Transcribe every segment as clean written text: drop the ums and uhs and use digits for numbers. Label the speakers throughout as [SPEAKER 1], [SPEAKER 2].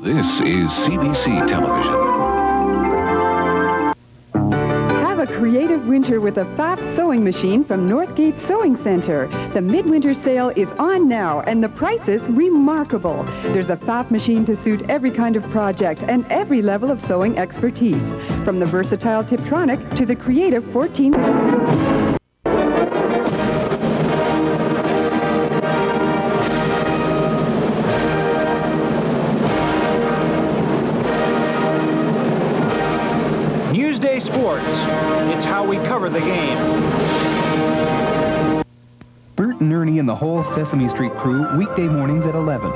[SPEAKER 1] This is CBC Television.
[SPEAKER 2] Have a creative winter with a FAP sewing machine from Northgate Sewing Center. The midwinter sale is on now, and the price is remarkable. There's a FAP machine to suit every kind of project and every level of sewing expertise, from the versatile Tiptronic to the creative 14...
[SPEAKER 3] Newsday Sports. It's how we cover the game.
[SPEAKER 4] Bert and Ernie and the whole Sesame Street crew, weekday mornings at 11.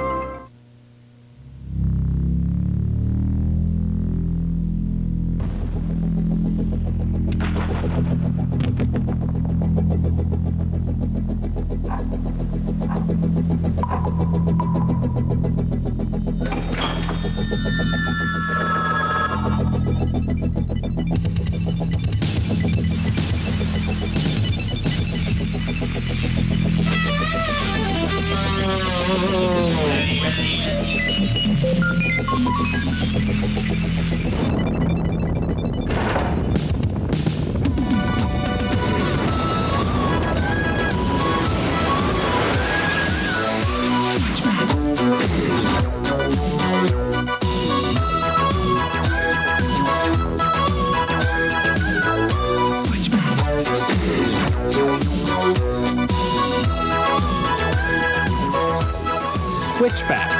[SPEAKER 3] Switchback.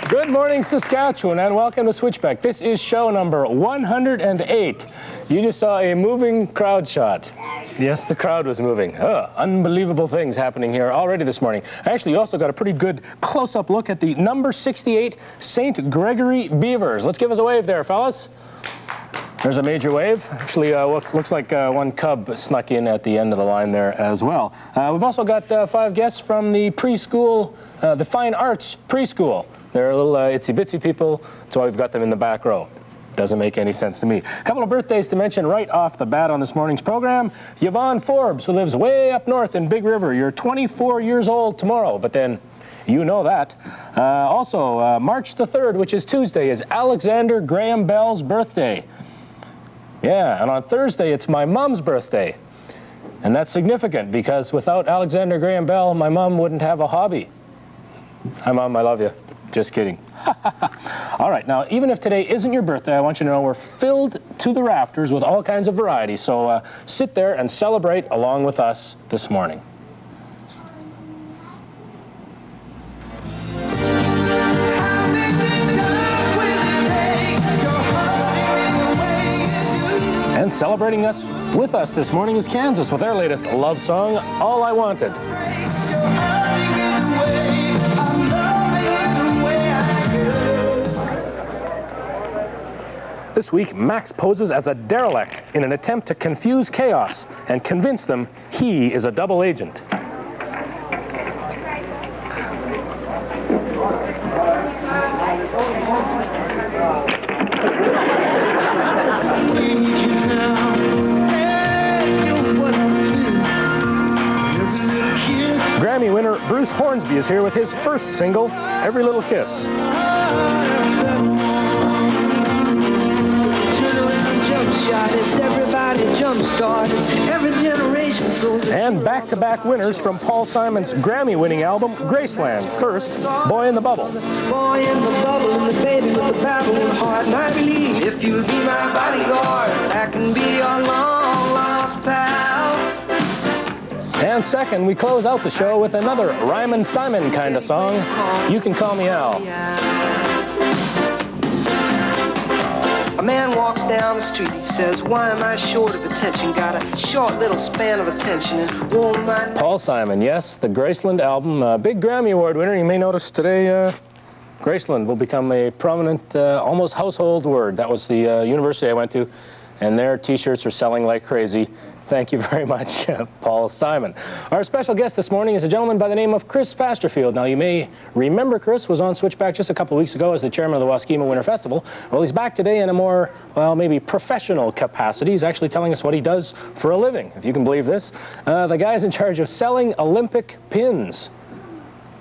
[SPEAKER 5] Good morning, Saskatchewan, and welcome to Switchback. This is show number 108. You just saw a moving crowd shot. Yes, the crowd was moving. Unbelievable things happening here already this morning. Actually, you also got a pretty good close-up look at the number 68 St. Gregory Beavers. Let's give us a wave there, fellas. There's a major wave. Actually, looks like one cub snuck in at the end of the line there as well. We've also got 5 guests from the preschool, the Fine Arts Preschool. They're little itsy-bitsy people, so we've got them in the back row. Doesn't make any sense to me. A couple of birthdays to mention right off the bat on this morning's program. Yvonne Forbes, who lives way up north in Big River. You're 24 years old tomorrow, but then you know that. Also, March the 3rd, which is Tuesday, is Alexander Graham Bell's birthday. Yeah, and on Thursday, it's my mom's birthday. And that's significant because without Alexander Graham Bell, my mom wouldn't have a hobby. Hi, Mom, I love you. Just kidding. All right, now, even if today isn't your birthday, I want you to know we're filled to the rafters with all kinds of variety. So sit there and celebrate along with us this morning. And celebrating with us this morning is Kansas with their latest love song, All I Wanted. This week, Max poses as a derelict in an attempt to confuse chaos and convince them he is a double agent. Grammy winner Bruce Hornsby is here with his first single, Every Little Kiss. And back-to-back winners from Paul Simon's Grammy-winning album, Graceland. First, Boy in the Bubble.
[SPEAKER 6] Boy in the bubble and the baby with the babbling heart. And I believe if you'll be my bodyguard, I can be your long-lost pal.
[SPEAKER 5] And second, we close out the show with another Ryman Simon kind of song, You Can Call Me Al.
[SPEAKER 6] A man walks down the street, he says, why am I short of attention? Got a short little span of attention and won't mind.
[SPEAKER 5] Paul Simon, yes, the Graceland album, big Grammy Award winner. You may notice today, Graceland will become a prominent, almost household word. That was the university I went to, and their T-shirts are selling like crazy. Thank you very much, Paul Simon. Our special guest this morning is a gentleman by the name of Chris Pasterfield. Now, you may remember Chris was on Switchback just a couple of weeks ago as the chairman of the Waskima Winter Festival. Well, he's back today in a more, well, maybe professional capacity. He's actually telling us what he does for a living, if you can believe this. The guy's in charge of selling Olympic pins.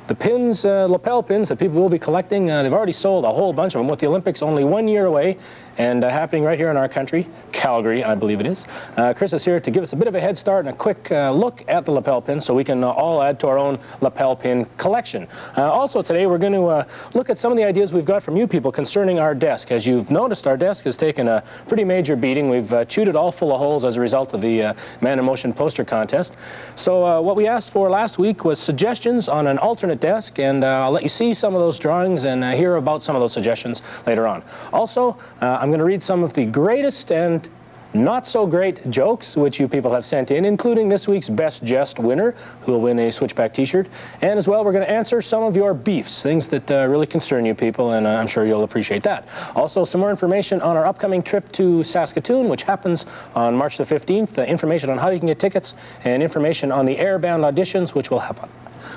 [SPEAKER 5] The pins, lapel pins that people will be collecting, they've already sold a whole bunch of them with the Olympics only 1 year away and happening right here in our country, Calgary, I believe it is. Chris is here to give us a bit of a head start and a quick look at the lapel pins so we can all add to our own lapel pin collection. Also today we're going to look at some of the ideas we've got from you people concerning our desk. As you've noticed, our desk has taken a pretty major beating. We've chewed it all full of holes as a result of the Man in Motion poster contest. So what we asked for last week was suggestions on an alternate desk, and I'll let you see some of those drawings and hear about some of those suggestions later on. Also, I'm going to read some of the greatest and not so great jokes which you people have sent in, including this week's Best Jest winner, who will win a Switchback t-shirt. And as well, we're going to answer some of your beefs, things that really concern you people, and I'm sure you'll appreciate that. Also, some more information on our upcoming trip to Saskatoon, which happens on March the 15th, information on how you can get tickets, and information on the Airbound auditions, which will happen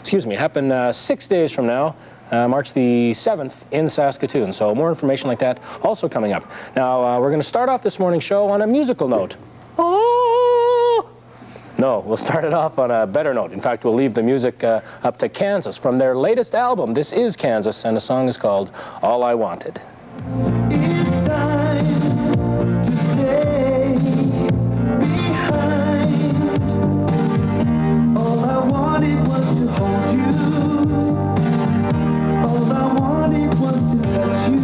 [SPEAKER 5] 6 days from now, March the 7th in Saskatoon. So more information like that also coming up. Now, we're going to start off this morning's show on a musical note. Oh! No, we'll start it off on a better note. In fact, we'll leave the music up to Kansas from their latest album. This is Kansas, and the song is called All I Wanted.
[SPEAKER 6] It's time to stay behind. All I wanted was to hold you. All I wanted was to touch you.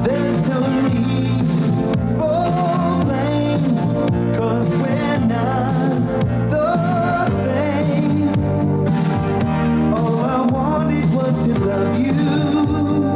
[SPEAKER 6] There's no need for blame, 'cause we're not the same. All I wanted was to love you.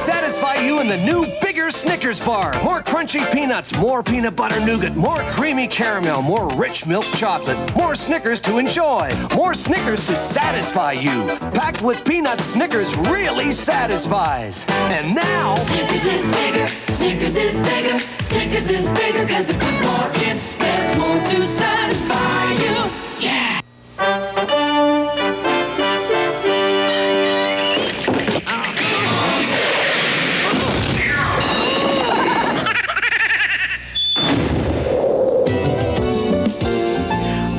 [SPEAKER 7] satisfy you in the new, bigger Snickers bar. More crunchy peanuts, more peanut butter nougat, more creamy caramel, more rich milk chocolate, more Snickers to enjoy, more Snickers to satisfy you. Packed with peanuts, Snickers really satisfies. And now...
[SPEAKER 8] Snickers is bigger, Snickers is bigger, Snickers is bigger, 'cause they put more in, there's more to satisfy you. Yeah!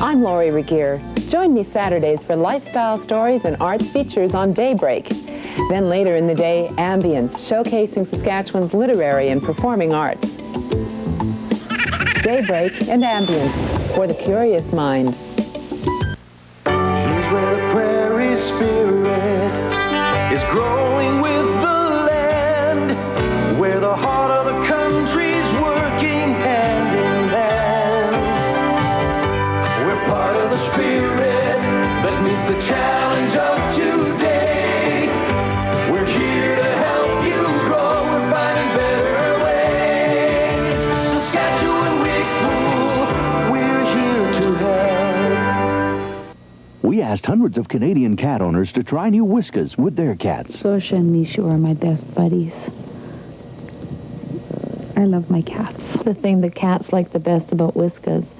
[SPEAKER 9] I'm Lori Regier. Join me Saturdays for lifestyle stories and arts features on Daybreak. Then later in the day, Ambience, showcasing Saskatchewan's literary and performing arts. Daybreak and Ambience, for the curious mind.
[SPEAKER 6] Here's where the prairie spirit is growing with the land, where the heart of the country's working hand in hand. We're part of the spirit that meets the challenge of today. We're here to help you grow. We're finding better ways. Saskatchewan Week Pool, we're here to help.
[SPEAKER 10] We asked hundreds of Canadian cat owners to try new Whiskas with their cats.
[SPEAKER 11] Sosha and Mishu are my best buddies. I love my cats. The thing the cats like the best about Whiskas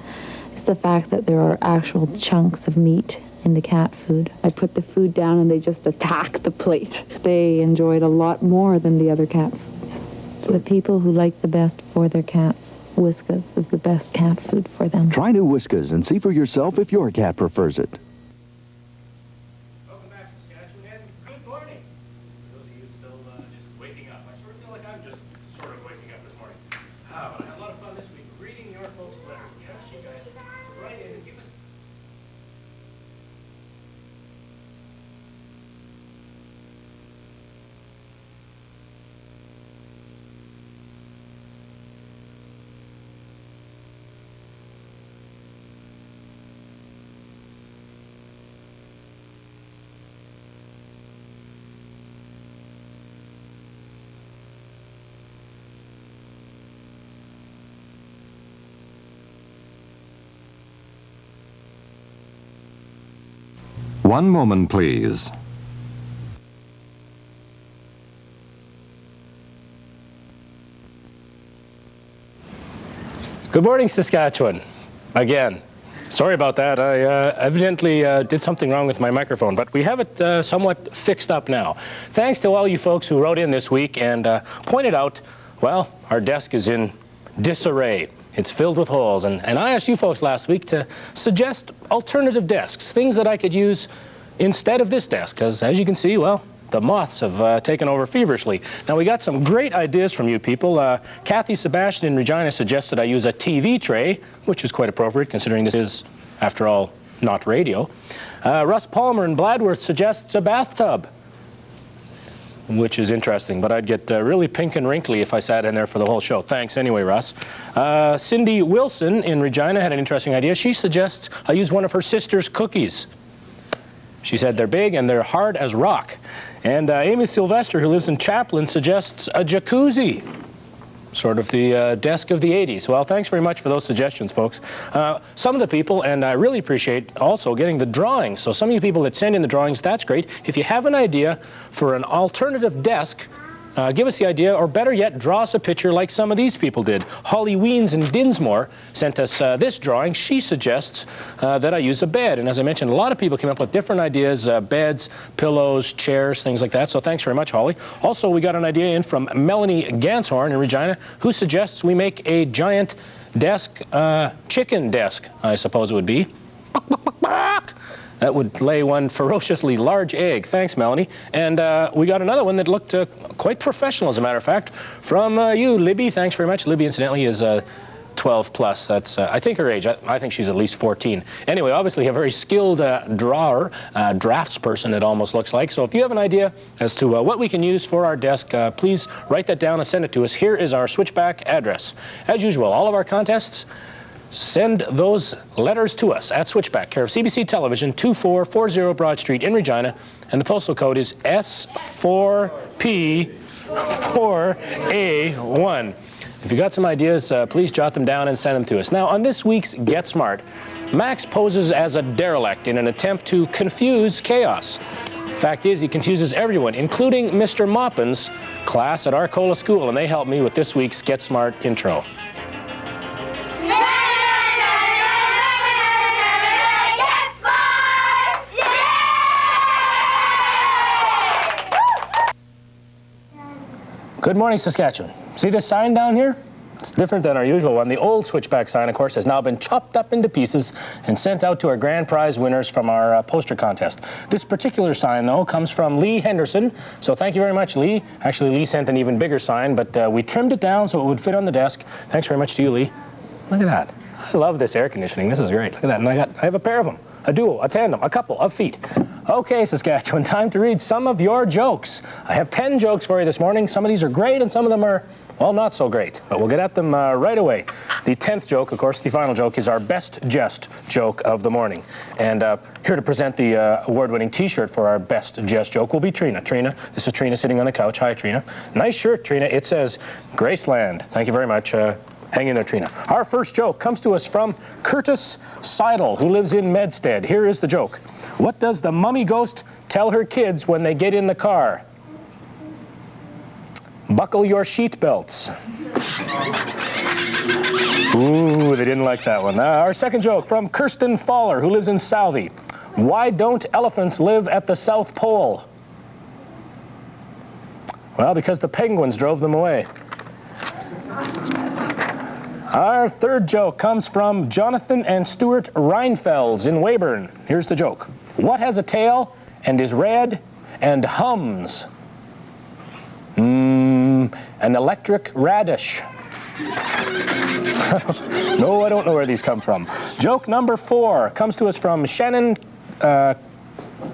[SPEAKER 11] is the fact that there are actual chunks of meat in the cat food. I put the food down and they just attack the plate. They enjoy it a lot more than the other cat foods. The people who like the best for their cats, Whiskas is the best cat food for them.
[SPEAKER 10] Try new Whiskas and see for yourself if your cat prefers it.
[SPEAKER 5] Welcome back, Saskatchewan, and good morning. For those of you still just waking up, I sort of feel like I'm just sort of waking up this morning. But I had a lot of fun this week reading your folks' letters. We asked you guys to write in and give us...
[SPEAKER 1] One moment, please.
[SPEAKER 5] Good morning, Saskatchewan. Again. Sorry about that. I evidently did something wrong with my microphone, but we have it somewhat fixed up now. Thanks to all you folks who wrote in this week and pointed out, well, our desk is in disarray. It's filled with holes, and I asked you folks last week to suggest alternative desks, things that I could use instead of this desk, because as you can see, well, the moths have taken over feverishly. Now, we got some great ideas from you people. Kathy Sebastian in Regina suggested I use a TV tray, which is quite appropriate considering this is, after all, not radio. Russ Palmer in Bladworth suggests a bathtub, which is interesting, but I'd get really pink and wrinkly if I sat in there for the whole show. Thanks anyway, Russ. Cindy Wilson in Regina had an interesting idea. She suggests I use one of her sister's cookies. She said they're big and they're hard as rock. And Amy Sylvester, who lives in Chaplin, suggests a jacuzzi. Sort of the desk of the 80s. Well, thanks very much for those suggestions, folks. Some of the people, and I really appreciate also getting the drawings. So some of you people that send in the drawings, that's great. If you have an idea for an alternative desk, give us the idea, or better yet, draw us a picture like some of these people did. Holly Weens in Dinsmore sent us this drawing. She suggests that I use a bed. And as I mentioned, a lot of people came up with different ideas, beds, pillows, chairs, things like that. So thanks very much, Holly. Also, we got an idea in from Melanie Ganshorn in Regina, who suggests we make a giant desk, chicken desk, I suppose it would be. That would lay one ferociously large egg. Thanks, Melanie. And we got another one that looked quite professional, as a matter of fact, from you, Libby. Thanks very much. Libby, incidentally, is 12 plus. That's, I think, her age. I think she's at least 14. Anyway, obviously a very skilled drawer, draftsperson, it almost looks like. So if you have an idea as to what we can use for our desk, please write that down and send it to us. Here is our Switchback address. As usual, all of our contests, send those letters to us at Switchback, care of CBC Television, 2440 Broad Street in Regina, and the postal code is S4P 4A1. If you got some ideas, please jot them down and send them to us. Now, on this week's Get Smart, Max poses as a derelict in an attempt to confuse chaos. Fact is, he confuses everyone, including Mr. Maupin's class at Arcola School, and they helped me with this week's Get Smart intro. Good morning, Saskatchewan. See this sign down here? It's different than our usual one. The old Switchback sign, of course, has now been chopped up into pieces and sent out to our grand prize winners from our poster contest. This particular sign, though, comes from Lee Henderson, so thank you very much, Lee. Actually, Lee sent an even bigger sign, but we trimmed it down so it would fit on the desk. Thanks very much to you, Lee. Look at that. I love this air conditioning. This is great. Look at that. And I have a pair of them. A duo, a tandem, a couple of feet. Okay, Saskatchewan, time to read some of your jokes. I have 10 jokes for you this morning. Some of these are great and some of them are, well, not so great. But we'll get at them right away. The 10th joke, of course, the final joke, is our best jest joke of the morning. And here to present the award-winning T-shirt for our best jest joke will be Trina. Trina, this is Trina sitting on the couch. Hi, Trina. Nice shirt, Trina. It says Graceland. Thank you very much. Hang in there, Trina. Our first joke comes to us from Curtis Seidel, who lives in Medstead. Here is the joke. What does the mummy ghost tell her kids when they get in the car? Buckle your seat belts. Ooh, they didn't like that one. Our second joke from Kirsten Faller, who lives in Southie. Why don't elephants live at the South Pole? Well, because the penguins drove them away. Our third joke comes from Jonathan and Stuart Reinfelds in Weyburn. Here's the joke. What has a tail and is red and hums? An electric radish. No, I don't know where these come from. Joke number 4 comes to us from Shannon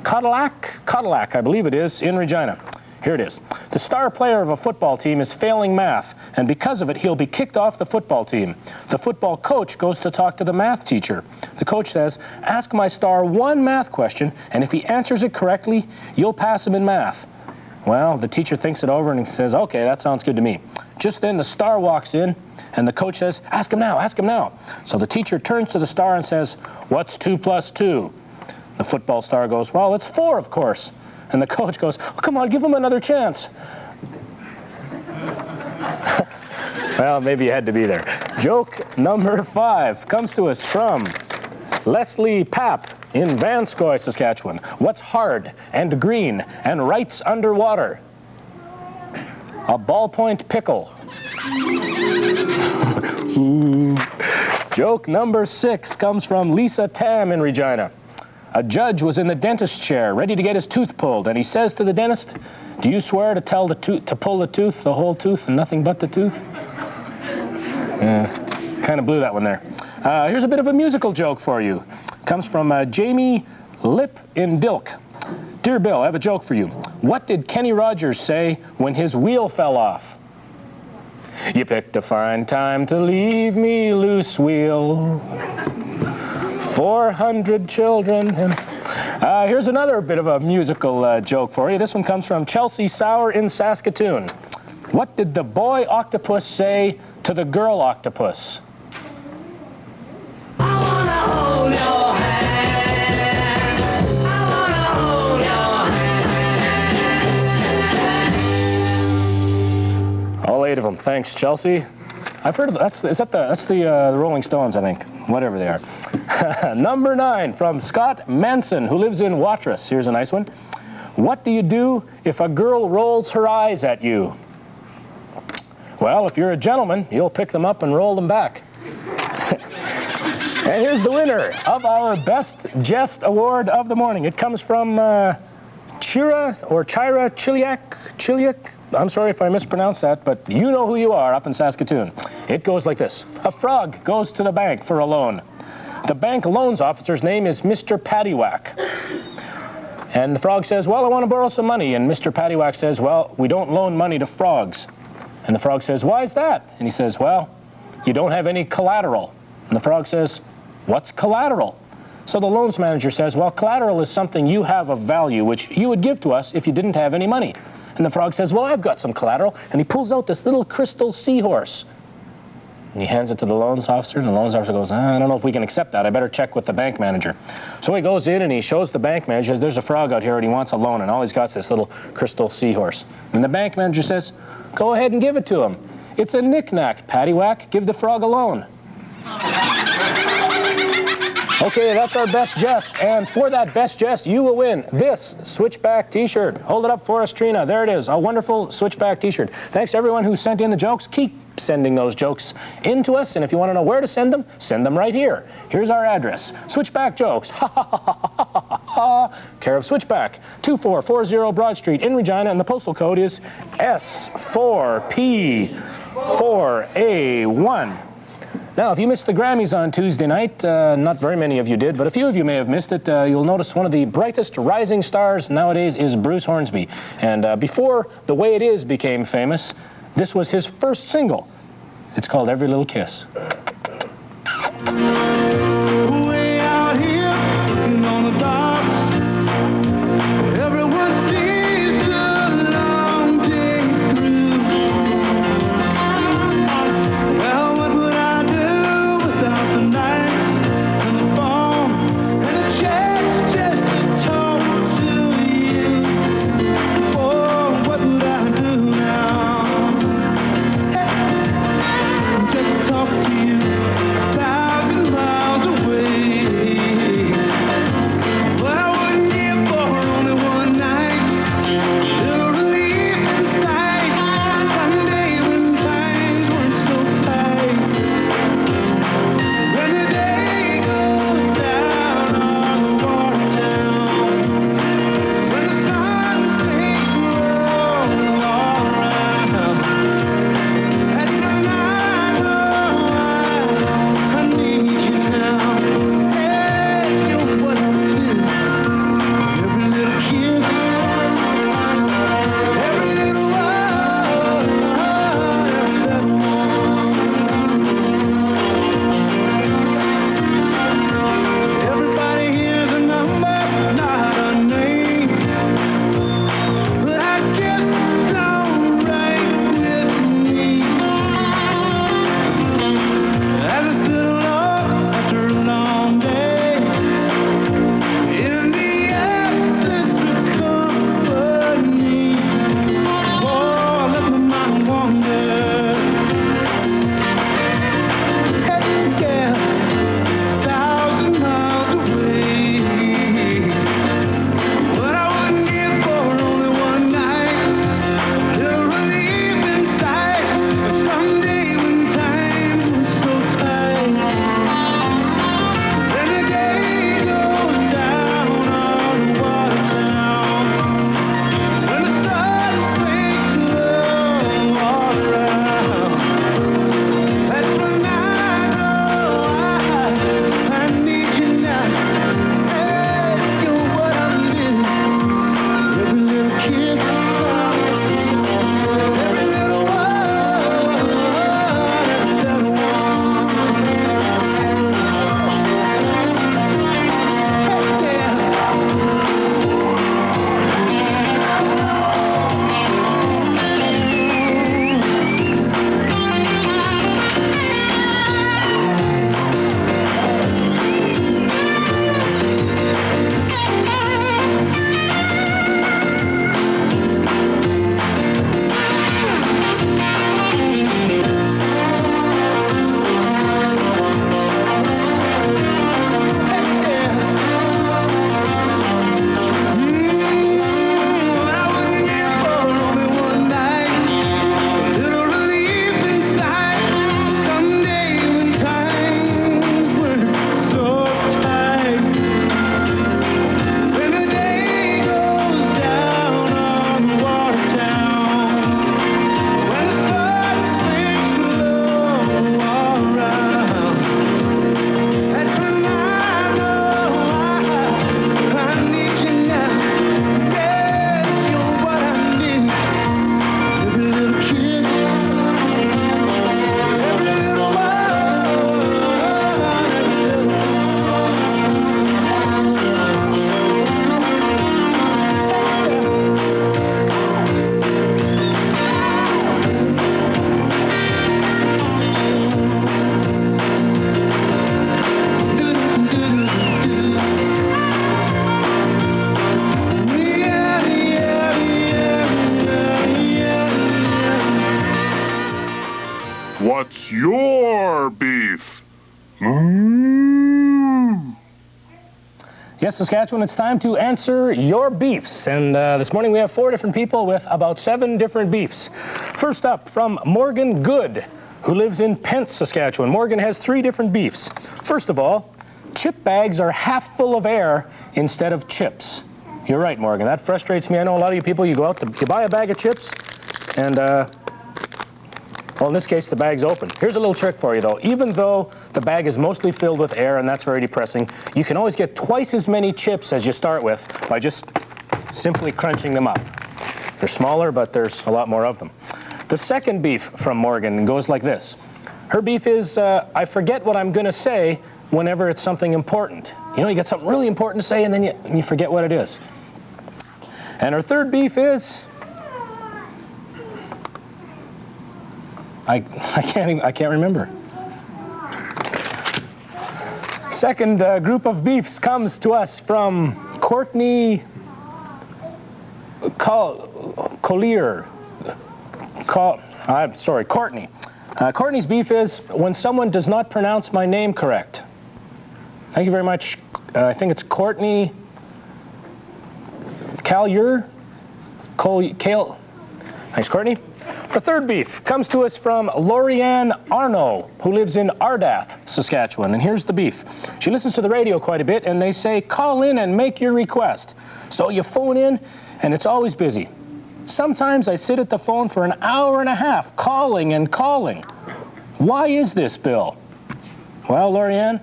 [SPEAKER 5] Cadillac, I believe it is, in Regina. Here it is. The star player of a football team is failing math, and because of it, he'll be kicked off the football team. The football coach goes to talk to the math teacher. The coach says, ask my star one math question, and if he answers it correctly, you'll pass him in math. Well, the teacher thinks it over and he says, okay, that sounds good to me. Just then the star walks in, and the coach says, ask him now, ask him now. So the teacher turns to the star and says, what's 2 plus 2? The football star goes, well, it's 4, of course. And the coach goes, oh, come on, give him another chance. Well, maybe you had to be there. Joke number 5 comes to us from Leslie Papp in Vanscoy, Saskatchewan. What's hard and green and writes underwater? A ballpoint pickle. Joke number 6 comes from Lisa Tam in Regina. A judge was in the dentist's chair, ready to get his tooth pulled, and he says to the dentist, do you swear to pull the tooth, the whole tooth, and nothing but the tooth? Kind of blew that one there. Here's a bit of a musical joke for you. Comes from Jamie Lip in Dilk. Dear Bill, I have a joke for you. What did Kenny Rogers say when his wheel fell off? You picked a fine time to leave me loose, wheel. 400 children. Here's another bit of a musical joke for you. This one comes from Chelsea Sauer in Saskatoon. What did the boy octopus say to the girl octopus?
[SPEAKER 8] I wanna hold your hand. I wanna hold your hand.
[SPEAKER 5] All 8 of them. Thanks, Chelsea. I've heard of that. That's the Rolling Stones, I think. Whatever they are. Number 9 from Scott Manson, who lives in Watrous. Here's a nice one. What do you do if a girl rolls her eyes at you? Well, if you're a gentleman, you'll pick them up and roll them back. And here's the winner of our Best Jest Award of the morning. It comes from Chira Chiliak. I'm sorry if I mispronounced that, but you know who you are up in Saskatoon. It goes like this. A frog goes to the bank for a loan. The bank loans officer's name is Mr. Paddywhack. And the frog says, well, I want to borrow some money. And Mr. Paddywhack says, well, we don't loan money to frogs. And the frog says, why is that? And he says, well, you don't have any collateral. And the frog says, what's collateral? So the loans manager says, well, collateral is something you have of value, which you would give to us if you didn't have any money. And the frog says, well, I've got some collateral. And he pulls out this little crystal seahorse. And he hands it to the loans officer, and the loans officer goes, I don't know if we can accept that. I better check with the bank manager. So he goes in and he shows the bank manager, there's a frog out here and he wants a loan, and all he's got is this little crystal seahorse. And the bank manager says, go ahead and give it to him. It's a knick-knack, paddywhack. Give the frog a loan. Okay, that's our best jest, and for that best jest, you will win this Switchback t-shirt. Hold it up for us, Trina. There it is, a wonderful Switchback t-shirt. Thanks to everyone who sent in the jokes. Keep sending those jokes in to us, and if you want to know where to send them right here. Here's our address, Switchback Jokes, care of Switchback, 2440 Broad Street in Regina, and the postal code is S4P4A1. Now, if you missed the Grammys on Tuesday night, not very many of you did, but a few of you may have missed it. You'll notice one of the brightest rising stars nowadays is Bruce Hornsby. And before The Way It Is became famous, this was his first single. It's called Every Little Kiss.
[SPEAKER 6] Way out here on the docks, everyone sees the long day through. Well, what would I do without the nights and the phone and the chance just to talk to you? Oh, what would I do now? Just to talk to you 1,000 miles away.
[SPEAKER 12] What's your beef?
[SPEAKER 5] Yes, Saskatchewan, it's time to answer your beefs. And this morning we have 4 different people with about 7 different beefs. First up, from Morgan Good, who lives in Pence, Saskatchewan. Morgan has 3 different beefs. First of all, chip bags are half full of air instead of chips. You're right, Morgan. That frustrates me. I know a lot of you people, you go out, you buy a bag of chips, and, well, in this case, the bag's open. Here's a little trick for you, though. Even though the bag is mostly filled with air, and that's very depressing, you can always get twice as many chips as you start with by just simply crunching them up. They're smaller, but there's a lot more of them. The second beef from Morgan goes like this. Her beef is, I forget what I'm going to say whenever it's something important. You know, you get something really important to say, and then you forget what it is. And her third beef is, I can't remember. Second group of beefs comes to us from Courtney Collier. I'm sorry, Courtney. Courtney's beef is when someone does not pronounce my name correct. Thank you very much. I think it's Courtney Collier. Kale. Thanks, Courtney. The third beef comes to us from Lorianne Arno, who lives in Ardath, Saskatchewan. And here's the beef. She listens to the radio quite a bit, and they say, call in and make your request. So you phone in, and it's always busy. Sometimes I sit at the phone for an hour and a half, calling and calling. Why is this, Bill? Well, Lorianne,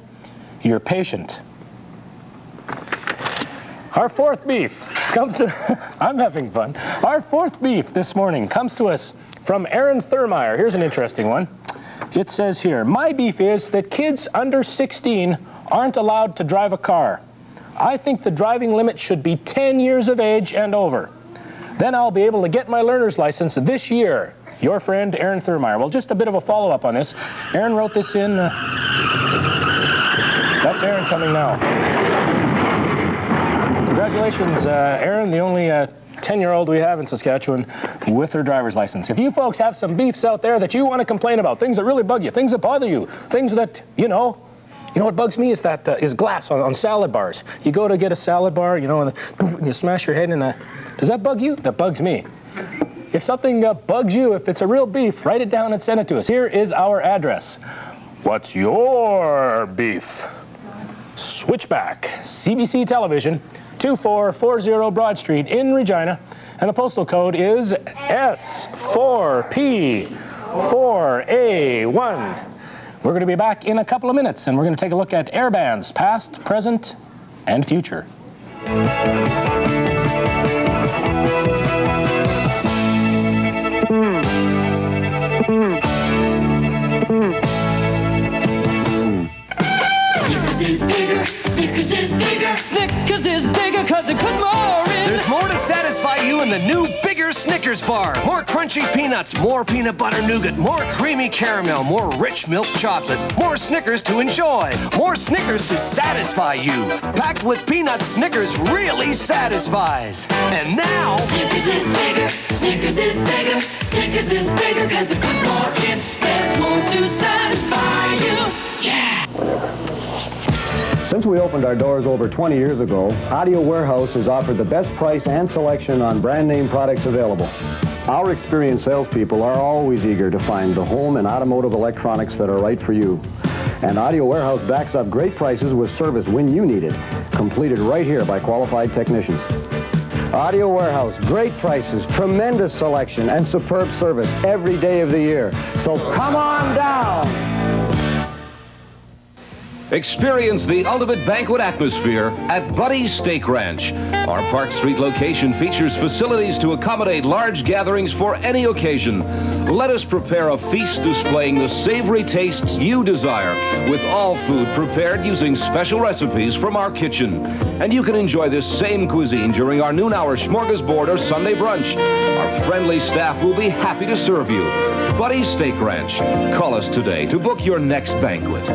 [SPEAKER 5] you're patient. Our fourth beef comes to, I'm having fun. Our fourth beef this morning comes to us from Aaron Thurmeyer. Here's an interesting one. It says here, my beef is that kids under 16 aren't allowed to drive a car. I think the driving limit should be 10 years of age and over. Then I'll be able to get my learner's license this year. Your friend, Aaron Thurmeyer. Well, just a bit of a follow-up on this. Aaron wrote this in. That's Aaron coming now. Congratulations, Aaron, the only 10-year-old we have in Saskatchewan with her driver's license. If you folks have some beefs out there that you want to complain about, things that really bug you, things that bother you, things that, you know what bugs me is that is glass on salad bars. You go to get a salad bar, you know, and you smash your head in the... Does that bug you? That bugs me. If something bugs you, if it's a real beef, write it down and send it to us. Here is our address. What's your beef? Switchback, CBC Television, 2440 Broad Street in Regina, and the postal code is S4P4A1. We're going to be back in a couple of minutes, and we're going to take a look at air bands, past, present, and future.
[SPEAKER 8] Snickers is bigger, Snickers is bigger, Snickers is bigger because it put more in.
[SPEAKER 7] There's more to satisfy you in the new bigger Snickers bar. More crunchy peanuts, more peanut butter nougat, more creamy caramel, more rich milk chocolate, more Snickers to enjoy, more Snickers to satisfy you. Packed with peanuts, Snickers really satisfies. And now,
[SPEAKER 8] Snickers is bigger, Snickers is bigger, Snickers is bigger because it put more in. There's more to satisfy you. Yeah!
[SPEAKER 13] Since we opened our doors over 20 years ago, Audio Warehouse has offered the best price and selection on brand name products available. Our experienced salespeople are always eager to find the home and automotive electronics that are right for you. And Audio Warehouse backs up great prices with service when you need it, completed right here by qualified technicians. Audio Warehouse, great prices, tremendous selection, and superb service every day of the year. So come on down!
[SPEAKER 14] Experience the ultimate banquet atmosphere at Buddy's Steak Ranch. Our Park Street location features facilities to accommodate large gatherings for any occasion. Let us prepare a feast displaying the savory tastes you desire, with all food prepared using special recipes from our kitchen. And you can enjoy this same cuisine during our noon hour smorgasbord or Sunday brunch. Our friendly staff will be happy to serve you. Buddy's Steak Ranch. Call us today to book your next banquet.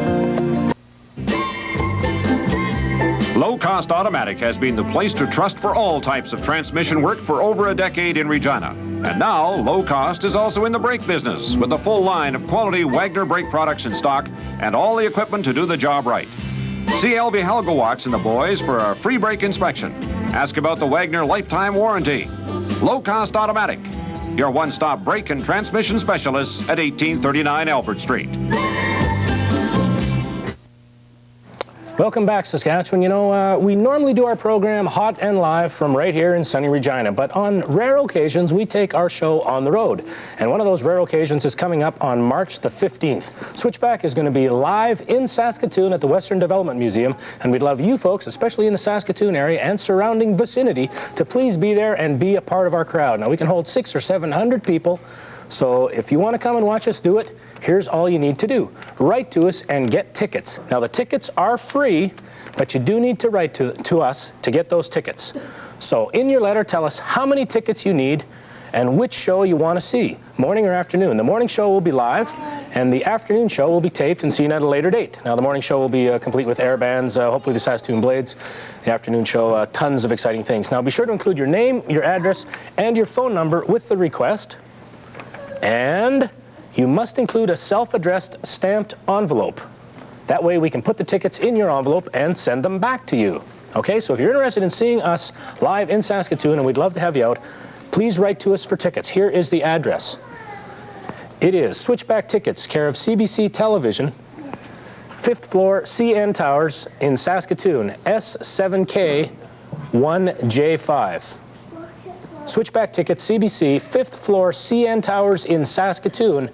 [SPEAKER 1] Low-Cost Automatic has been the place to trust for all types of transmission work for over a decade in Regina. And now, low cost is also in the brake business with a full line of quality Wagner brake products in stock and all the equipment to do the job right. See Elvie Helgowatz and the boys for a free brake inspection. Ask about the Wagner lifetime warranty. Low cost automatic. Your one-stop brake and transmission specialist at 1839 Albert Street.
[SPEAKER 5] Welcome back, Saskatchewan. You know, we normally do our program hot and live from right here in sunny Regina, but on rare occasions, we take our show on the road. And one of those rare occasions is coming up on March the 15th. Switchback is going to be live in Saskatoon at the Western Development Museum, and we'd love you folks, especially in the Saskatoon area and surrounding vicinity, to please be there and be a part of our crowd. Now, we can hold 600 or 700 people, so if you want to come and watch us do it, here's all you need to do. Write to us and get tickets. Now, the tickets are free, but you do need to write to us to get those tickets. So in your letter, tell us how many tickets you need and which show you want to see, morning or afternoon. The morning show will be live, and the afternoon show will be taped and seen at a later date. Now, the morning show will be complete with air bands, hopefully the Saskatoon Blades. The afternoon show, tons of exciting things. Now, be sure to include your name, your address, and your phone number with the request. And you must include a self-addressed stamped envelope. That way we can put the tickets in your envelope and send them back to you. Okay, so if you're interested in seeing us live in Saskatoon, and we'd love to have you out, please write to us for tickets. Here is the address. It is Switchback Tickets, care of CBC Television, 5th floor, CN Towers in Saskatoon, S7K 1J5. Switchback Tickets, CBC, 5th floor, CN Towers in Saskatoon,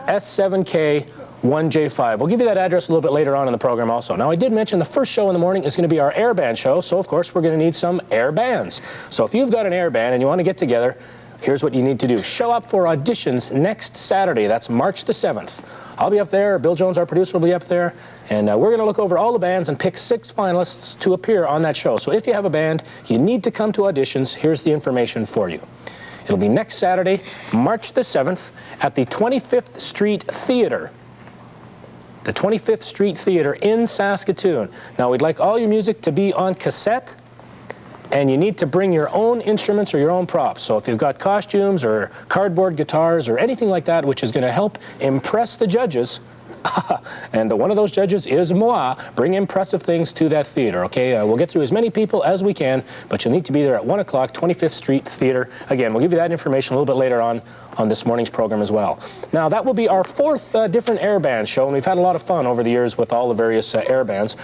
[SPEAKER 5] S7K 1J5. We'll give you that address a little bit later on in the program also. Now, I did mention the first show in the morning is going to be our air band show, so of course we're going to need some air bands. So if you've got an air band and you want to get together, here's what you need to do. Show up for auditions next Saturday. That's March the 7th. I'll be up there. Bill Jones, our producer, will be up there. And we're going to look over all the bands and pick 6 finalists to appear on that show. So if you have a band, you need to come to auditions. Here's the information for you. It'll be next Saturday, March the 7th, at the 25th Street Theater. The 25th Street Theater in Saskatoon. Now, we'd like all your music to be on cassette, and you need to bring your own instruments or your own props. So if you've got costumes or cardboard guitars or anything like that, which is going to help impress the judges, and one of those judges is moi, bring impressive things to that theater, okay? We'll get through as many people as we can, but you'll need to be there at 1 o'clock, 25th Street Theater. Again, we'll give you that information a little bit later on this morning's program as well. Now, that will be our 4th different air band show, and we've had a lot of fun over the years with all the various air bands.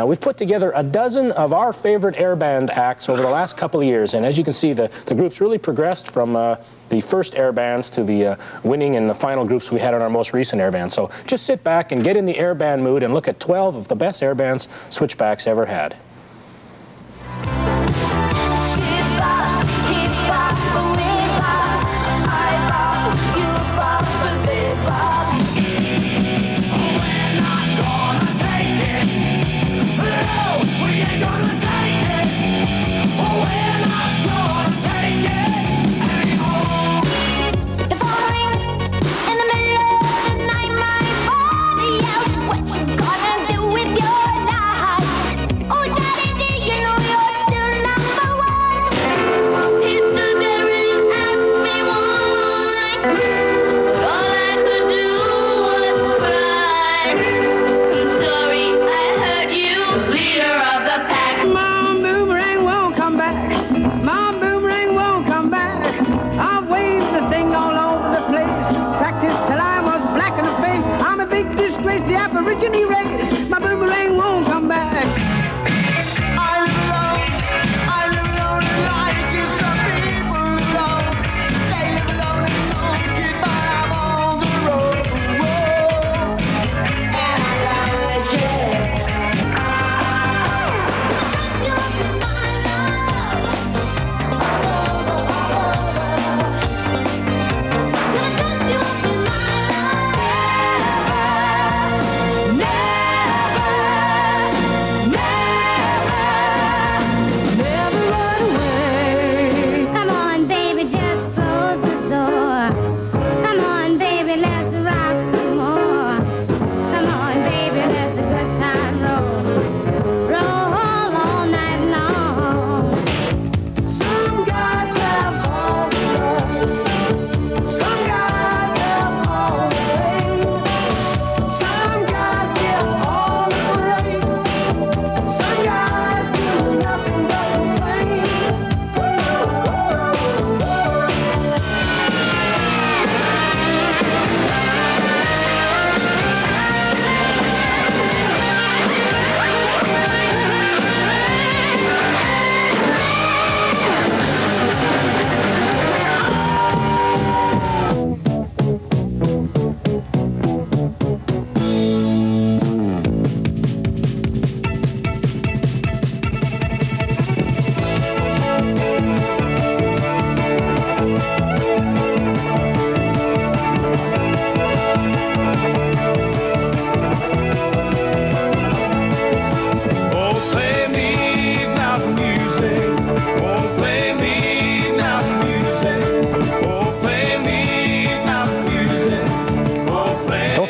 [SPEAKER 5] We've put together a dozen of our favorite air band acts over the last couple of years, and as you can see, the group's really progressed from the first air bands to the winning and the final groups we had on our most recent air band. So just sit back and get in the air band mood and look at 12 of the best air bands Switchback's ever had.
[SPEAKER 8] Now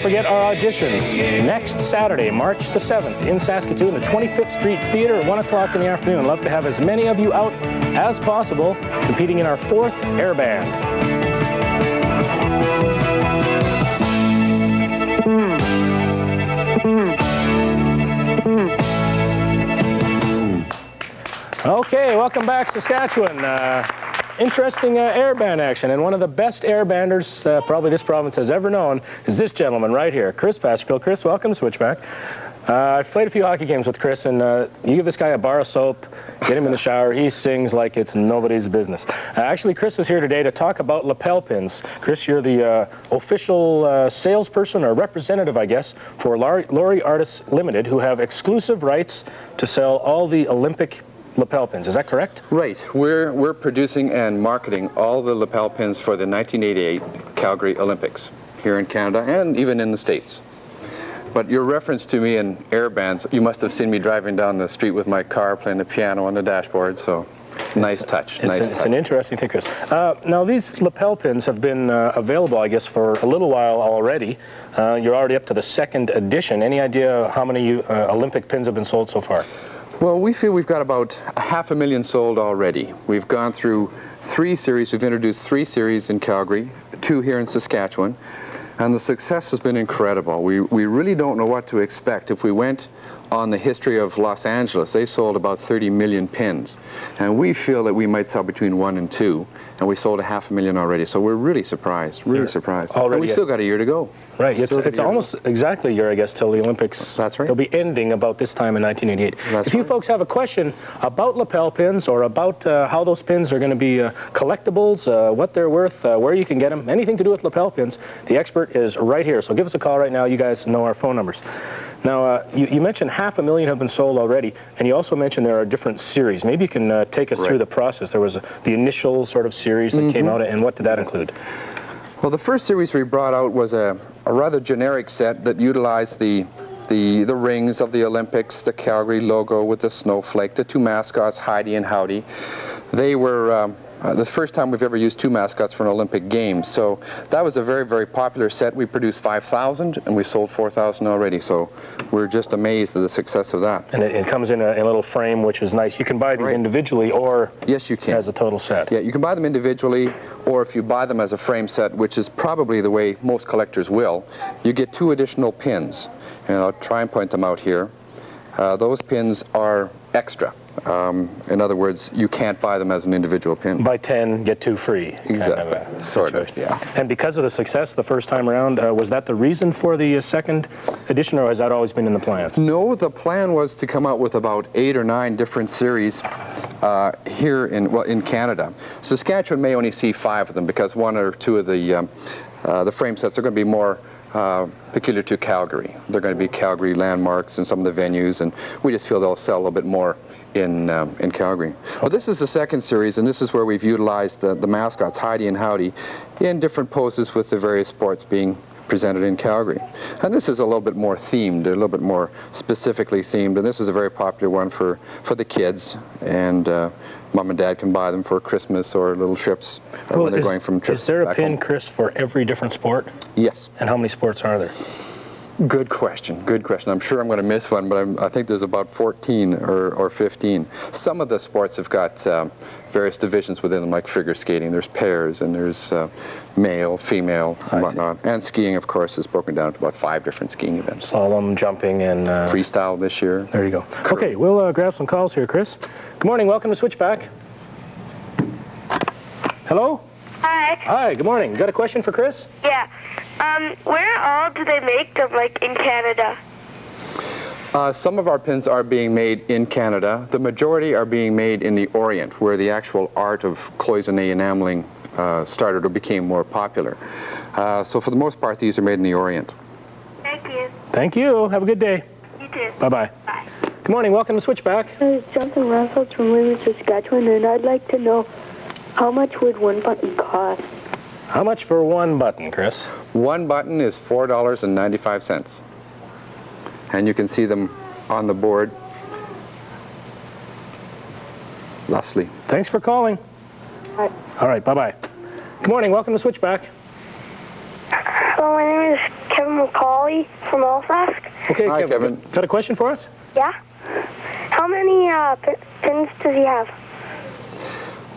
[SPEAKER 5] forget our auditions next Saturday, March the 7th in Saskatoon, the 25th Street Theater at 1 o'clock in the afternoon. I'd love to have as many of you out as possible competing in our 4th air band. Okay, welcome back, Saskatchewan. Interesting air band action, and one of the best air banders probably this province has ever known is this gentleman right here, Chris Patchfield. Chris, welcome to Switchback. I've played a few hockey games with Chris, and you give this guy a bar of soap, get him in the shower, he sings like it's nobody's business. Actually, Chris is here today to talk about lapel pins. Chris, you're the official salesperson or representative, I guess, for Laurie Artists Limited, who have exclusive rights to sell all the Olympic lapel pins. Is that correct?
[SPEAKER 15] Right. We're producing and marketing all the lapel pins for the 1988 Calgary Olympics here in Canada and even in the States. But your reference to me in air bands, you must have seen me driving down the street with my car playing the piano on the dashboard, so nice touch.
[SPEAKER 5] It's an interesting thing, Chris. Now, these lapel pins have been available, I guess, for a little while already. You're already up to the 2nd edition. Any idea how many Olympic pins have been sold so far?
[SPEAKER 15] Well, we feel we've got about 500,000 sold already. We've gone through 3 series. We've introduced 3 series in Calgary, 2 here in Saskatchewan, and the success has been incredible. We really don't know what to expect. If we went on the history of Los Angeles, they sold about 30 million pins, and we feel that we might sell between 1 and 2, and we sold 500,000 already. So we're really surprised, surprised.
[SPEAKER 5] Already,
[SPEAKER 15] and we still got a year to go.
[SPEAKER 5] Right, it's almost exactly a year, I guess, till the Olympics.
[SPEAKER 15] That's right.
[SPEAKER 5] They'll be ending about this time in 1988. If you folks have a question about lapel pins or about how those pins are going to be collectibles, what they're worth, where you can get them, anything to do with lapel pins, the expert is right here. So give us a call right now. You guys know our phone numbers. Now, you mentioned 500,000 have been sold already, and you also mentioned there are different series. Maybe you can take us through the process. There was the initial sort of series that came out, and what did that include?
[SPEAKER 15] Well, the first series we brought out was a rather generic set that utilized the rings of the Olympics, the Calgary logo with the snowflake, the 2 mascots, Heidi and Howdy. They were the first time we've ever used 2 mascots for an Olympic game. So that was a very, very popular set. We produced 5,000 and we sold 4,000 already. So we're just amazed at the success of that.
[SPEAKER 5] And it comes in a little frame, which is nice. You can buy these individually or
[SPEAKER 15] yes, you can.
[SPEAKER 5] As a total set.
[SPEAKER 15] Yeah, you can buy them individually, or if you buy them as a frame set, which is probably the way most collectors will, you get 2 additional pins. And I'll try and point them out here. Those pins are extra. In other words, you can't buy them as an individual pin.
[SPEAKER 5] Buy 10, get 2 free.
[SPEAKER 15] Exactly. Sort of, yeah.
[SPEAKER 5] And because of the success the first time around, was that the reason for the 2nd edition, or has that always been in the plans?
[SPEAKER 15] No, the plan was to come out with about 8 or 9 different series here in Canada. Saskatchewan may only see 5 of them because 1 or 2 of the frame sets are going to be more peculiar to Calgary. They're going to be Calgary landmarks and some of the venues, and we just feel they'll sell a little bit more in Calgary. Well, this is the 2nd series, and this is where we've utilized the mascots, Heidi and Howdy, in different poses with the various sports being presented in Calgary. And this is a little bit more themed, a little bit more specifically themed, and this is a very popular one for the kids, and Mom and Dad can buy them for Christmas or little trips when they're going from trips.
[SPEAKER 5] Is there a
[SPEAKER 15] back
[SPEAKER 5] pin,
[SPEAKER 15] home.
[SPEAKER 5] Chris, for every different sport?
[SPEAKER 15] Yes.
[SPEAKER 5] And how many sports are there?
[SPEAKER 15] Good question, good question. I'm sure I'm going to miss one, but I think there's about 14 or 15. Some of the sports have got various divisions within them, like figure skating. There's pairs, and there's male, female, and whatnot. And skiing, of course, is broken down to about 5 different skiing events.
[SPEAKER 5] Slalom, jumping, and...
[SPEAKER 15] freestyle this year.
[SPEAKER 5] There you go. Okay, we'll grab some calls here, Chris. Good morning, welcome to Switchback. Hello?
[SPEAKER 16] Hi.
[SPEAKER 5] Hi, good morning. Got a question for Chris?
[SPEAKER 16] Yeah. Where all do they make them, like in Canada?
[SPEAKER 15] Some of our pins are being made in Canada. The majority are being made in the Orient, where the actual art of cloisonné enameling started or became more popular. So for the most part, these are made in the Orient.
[SPEAKER 16] Thank you.
[SPEAKER 5] Thank you. Have a good day.
[SPEAKER 16] You too.
[SPEAKER 5] Bye-bye.
[SPEAKER 16] Bye.
[SPEAKER 5] Good morning. Welcome to Switchback.
[SPEAKER 17] It's Jonathan Raffles from Williams, Saskatchewan, and I'd like to know how much would 1 button cost?
[SPEAKER 5] How much for 1 button, Chris?
[SPEAKER 15] 1 button is $4.95. And you can see them on the board. Leslie.
[SPEAKER 5] Thanks for calling. All right, bye-bye. Good morning. Welcome to Switchback.
[SPEAKER 16] Hello, my name is Kevin McCall, Wally from Allflask.
[SPEAKER 5] Okay,
[SPEAKER 15] Hi,
[SPEAKER 5] Kevin. Got a question for us?
[SPEAKER 16] Yeah? How many pins does he have?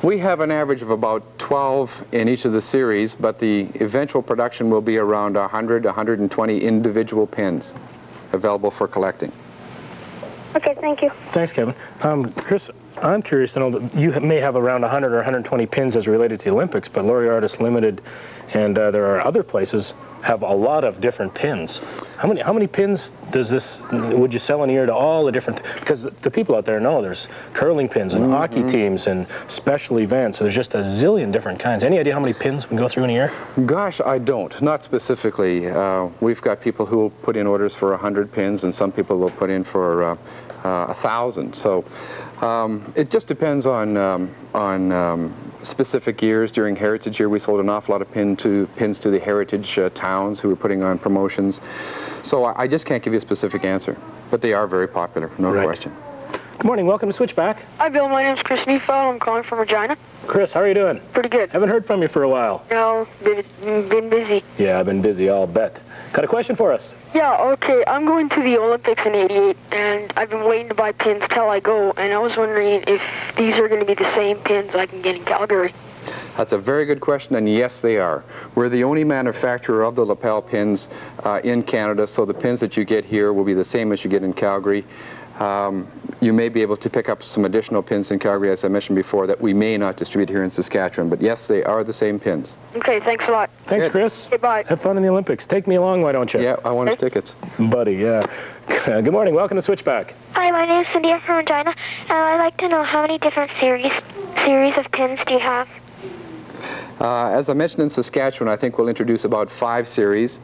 [SPEAKER 15] We have an average of about 12 in each of the series, but the eventual production will be around 100, 120 individual pins available for collecting.
[SPEAKER 16] Okay, thank you.
[SPEAKER 5] Thanks, Kevin. Chris, I'm curious to know that you may have around 100 or 120 pins as related to the Olympics, but Laurie Artist Limited and there are other places have a lot of different pins. How many pins would you sell in a year to all the different, because the people out there know there's curling pins and hockey teams and special events, so there's just a zillion different kinds. Any idea how many pins we go through in a year?
[SPEAKER 15] Gosh, I don't, not specifically. We've got people who will put in orders for 100 pins, and some people will put in for 1,000. So it just depends on specific years. During Heritage Year, we sold an awful lot of pins to the heritage towns who were putting on promotions. So I just can't give you a specific answer, but they are very popular, no question.
[SPEAKER 5] Good morning, welcome to Switchback.
[SPEAKER 18] Hi, Bill. My name's Chris Neufeld. I'm calling from Regina.
[SPEAKER 5] Chris, how are you doing?
[SPEAKER 18] Pretty good.
[SPEAKER 5] Haven't heard from you for a while.
[SPEAKER 18] No, been busy.
[SPEAKER 5] Yeah, I've been busy, I'll bet. Got a question for us?
[SPEAKER 18] Yeah, okay. I'm going to the Olympics in '88, and I've been waiting to buy pins till I go, and I was wondering if these are going to be the same pins I can get in Calgary.
[SPEAKER 15] That's a very good question, and yes, they are. We're the only manufacturer of the lapel pins in Canada, so the pins that you get here will be the same as you get in Calgary. You may be able to pick up some additional pins in Calgary, as I mentioned before, that we may not distribute here in Saskatchewan, but yes, they are the same pins.
[SPEAKER 18] Okay, thanks a lot.
[SPEAKER 5] Thanks, Chris.
[SPEAKER 18] Okay, bye.
[SPEAKER 5] Have fun in the Olympics. Take me along, why don't you?
[SPEAKER 15] Yeah, I want his tickets.
[SPEAKER 5] Buddy, yeah. Good morning, welcome to Switchback.
[SPEAKER 19] Hi, my name's Cindy. I'm from Regina, and I'd like to know how many different series of pins do you have?
[SPEAKER 15] As I mentioned, in Saskatchewan, I think we'll introduce about 5 series,